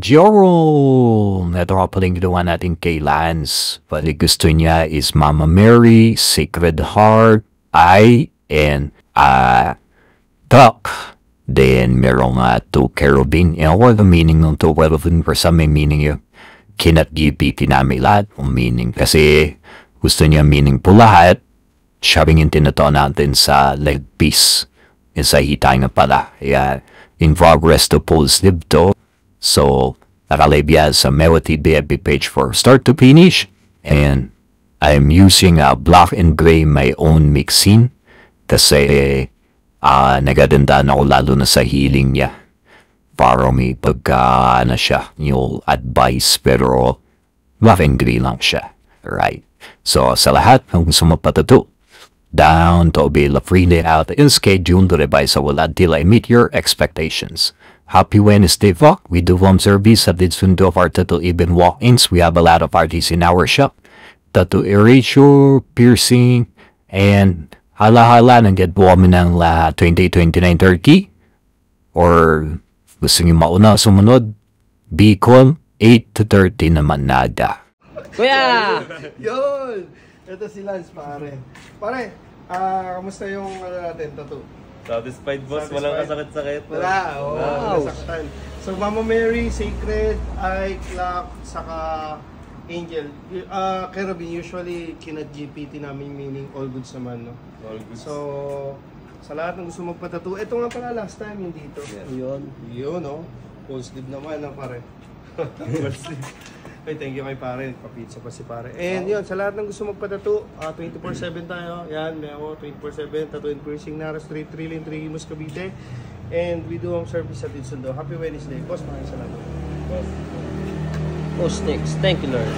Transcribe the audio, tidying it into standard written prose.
Jerome, ito nga paling ginawa natin kay Lance. Pali gusto niya is Mama Mary, Sacred Heart, I, and Duck. Then meron nga to Carabin. And what the meaning ng to Carabin? For some may meaning yun. Cannot give namin lahat. Ang meaning. Kasi gusto niya meaning po lahat. Siya rin yung tinatao natin sa leg piece. Yung sa hitay nga pala. Yeah. In progress to positive to. So, nakalibya sa Melody BFB page for start to finish. And I'm using a black and gray my own mixing. Kasi nagadandaan ako lalo na sa healing niya. Para may pagka na siya, yung advice, pero black and gray lang siya. Right. So, sa lahat ng gusto mapatato, down to be la free day out in schedule to revise will until I meet your expectations. Happy Wednesday, Vlog. We do home service at the sundo of our tattoo even walk-ins. We have a lot of artists in our shop. Tattoo erasure, piercing, and hala-hala nang get po kami ng 2029 turkey. Or gusto nyo mauna sumunod, Bicol, 8 to 30 naman nada. Kuya! Yun! Ito si Lance, pare. Pare, kamusta yung natin, tattoo? Satisfied, boss. Walang kasakit-sakit. Wala, wow. Nasaktan. So, Mama Mary, Sacred, I, Clock, saka Angel. Carabin, usually, kinag-GPT namin meaning all goods naman, no? All goods. So, sa lahat ng gusto magpatattoo, ito nga pala last time yung dito. Yun. Yun, no? Full sleeve naman, no, pare? Full sleeve. Ay, thank you kay pare. Papizza pa si pare. And yun, sa lahat ng gusto magpatattoo, 24/7 tayo. Yan, may ako 24/7. Tattoo and piercing Nara Street, Trillion, Triguimos, Cavite. And we do home service at Itsundo. Happy Wednesday. Boss, maraming salamat. Boss. Post next. Thank you, Lord.